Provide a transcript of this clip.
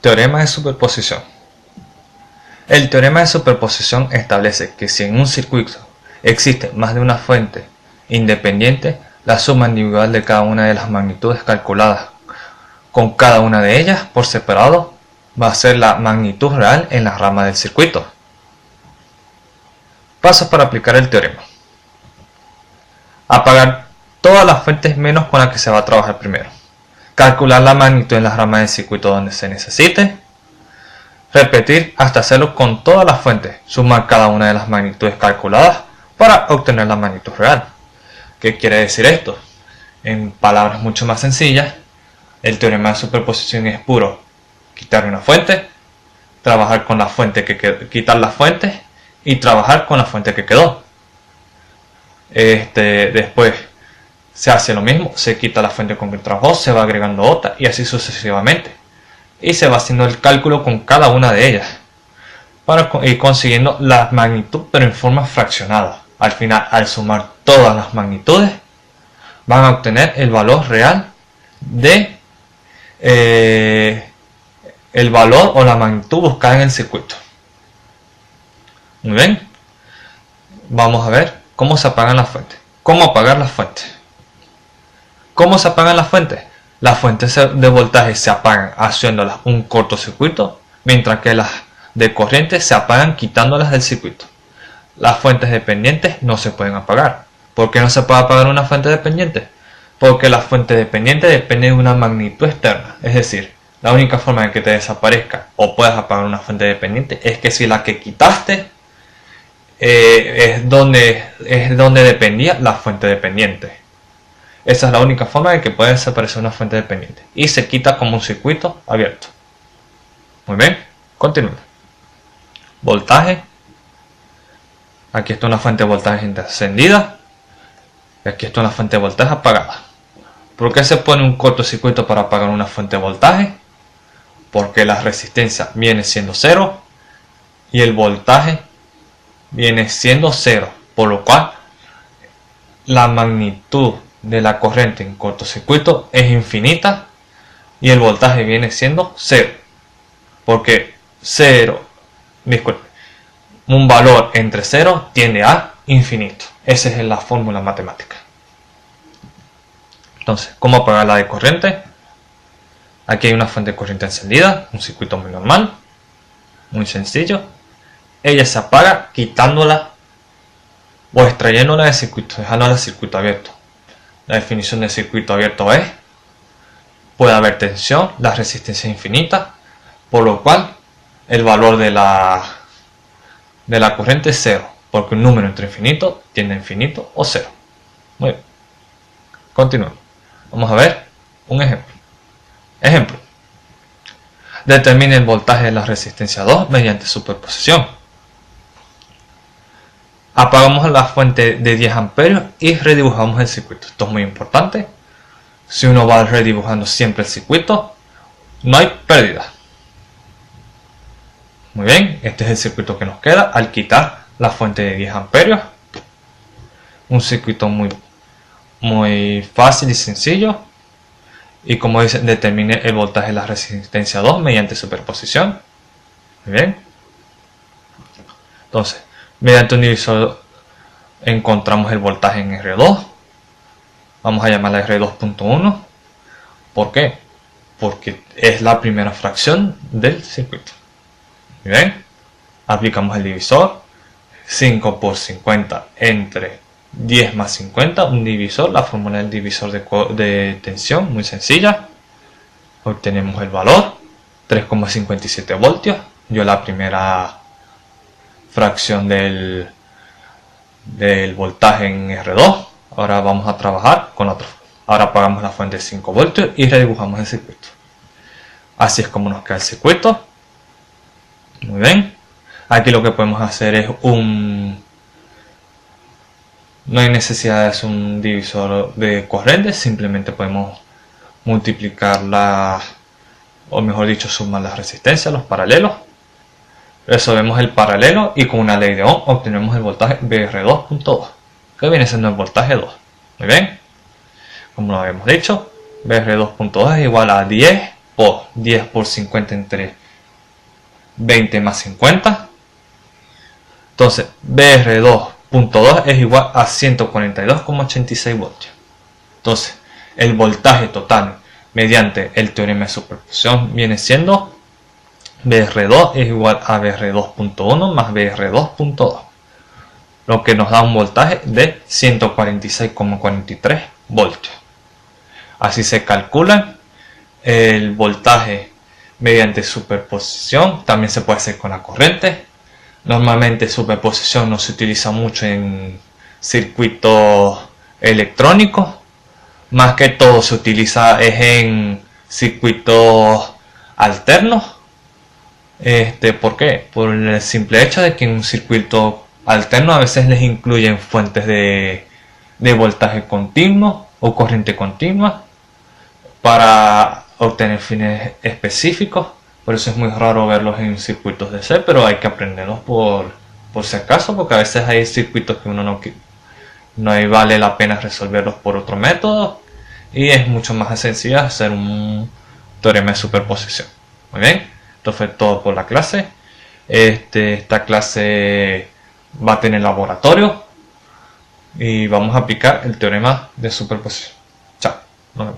Teorema de superposición. El teorema de superposición establece que si en un circuito existe más de una fuente independiente, la suma individual de cada una de las magnitudes calculadas con cada una de ellas por separado va a ser la magnitud real en la rama del circuito. Pasos para aplicar el teorema. Apagar todas las fuentes menos con las que se va a trabajar primero. Calcular la magnitud en las ramas del circuito donde se necesite. Repetir hasta hacerlo con todas las fuentes. Sumar cada una de las magnitudes calculadas para obtener la magnitud real. ¿Qué quiere decir esto? En palabras mucho más sencillas, el teorema de superposición es puro quitar una fuente, trabajar con la fuente quitar las fuentes y trabajar con la fuente que quedó. Después se hace lo mismo, se quita la fuente con que trabajó, se va agregando otra y así sucesivamente. Y se va haciendo el cálculo con cada una de ellas para ir consiguiendo la magnitud, pero en forma fraccionada. Al final, al sumar todas las magnitudes, van a obtener el valor real de el valor o la magnitud buscada en el circuito. Muy bien, vamos a ver cómo se apagan las fuentes. ¿Cómo apagar las fuentes? ¿Cómo se apagan las fuentes? Las fuentes de voltaje se apagan haciéndolas un cortocircuito, mientras que las de corriente se apagan quitándolas del circuito. Las fuentes dependientes no se pueden apagar. ¿Por qué no se puede apagar una fuente dependiente? Porque la fuente dependiente depende de una magnitud externa. Es decir, la única forma de que te desaparezca o puedas apagar una fuente dependiente es que si la que quitaste es donde dependía la fuente dependiente. Esa es la única forma de que puede desaparecer una fuente dependiente. Y se quita como un circuito abierto. Muy bien, continuemos. Voltaje. Aquí está una fuente de voltaje encendida. Y aquí está una fuente de voltaje apagada. ¿Por qué se pone un cortocircuito para apagar una fuente de voltaje? Porque la resistencia viene siendo 0 y el voltaje viene siendo 0, por lo cual la magnitud de la corriente en cortocircuito es infinita y el voltaje viene siendo 0, porque un valor entre 0 tiende a infinito. Esa es la fórmula matemática. Entonces, ¿cómo apagar la de corriente? Aquí hay una fuente de corriente encendida, un circuito muy normal, muy sencillo. Ella se apaga quitándola o extrayéndola del circuito, dejándola del circuito abierto. La definición de circuito abierto es: puede haber tensión, la resistencia es infinita, por lo cual el valor de la corriente es 0, porque un número entre infinito tiende a infinito o 0. Muy bien. Continuemos. Vamos a ver un ejemplo. Ejemplo. Determine el voltaje de la resistencia 2 mediante superposición. Apagamos la fuente de 10 amperios y redibujamos el circuito. Esto es muy importante. Si uno va redibujando siempre el circuito, no hay pérdida. Muy bien, este es el circuito que nos queda al quitar la fuente de 10 amperios. Un circuito muy fácil y sencillo. Y como dice, determine el voltaje de la resistencia 2 mediante superposición. Muy bien. Entonces, mediante un divisor encontramos el voltaje en R2. Vamos a llamarla R2.1. ¿Por qué? Porque es la primera fracción del circuito. Muy bien. Aplicamos el divisor. 5 por 50 entre 10 más 50, un divisor, la fórmula del divisor de tensión, muy sencilla. Obtenemos el valor, 3,57 voltios. Yo la primera fracción del voltaje en R2. Ahora vamos a trabajar con otro. Ahora apagamos la fuente de 5 voltios y redibujamos el circuito. Así es como nos queda el circuito. Muy bien. Aquí lo que podemos hacer es no hay necesidad de hacer un divisor de corriente, simplemente podemos multiplicar o mejor dicho, sumar las resistencias, los paralelos. Resolvemos el paralelo y con una ley de Ohm obtenemos el voltaje BR2.2, que viene siendo el voltaje 2. Muy bien, como lo habíamos dicho, BR2.2 es igual a 10 por 10 por 50 entre 20 más 50. Entonces BR2.2 es igual a 142,86 voltios. Entonces el voltaje total mediante el teorema de superposición viene siendo BR2 es igual a BR2.1 más BR2.2, lo que nos da un voltaje de 146,43 voltios. Así se calcula el voltaje mediante superposición. También se puede hacer con la corriente. Normalmente superposición no se utiliza mucho en circuitos electrónicos. Más que todo se utiliza en circuitos alternos. ¿Por qué? Por el simple hecho de que en un circuito alterno a veces les incluyen fuentes de voltaje continuo o corriente continua para obtener fines específicos. Por eso es muy raro verlos en circuitos DC, pero hay que aprenderlos por si acaso, porque a veces hay circuitos que uno no vale la pena resolverlos por otro método, y es mucho más sencillo hacer un teorema de superposición. Muy bien, esto fue todo por la clase. Esta clase va a tener laboratorio y vamos a aplicar el teorema de superposición. Chao. Nos vemos.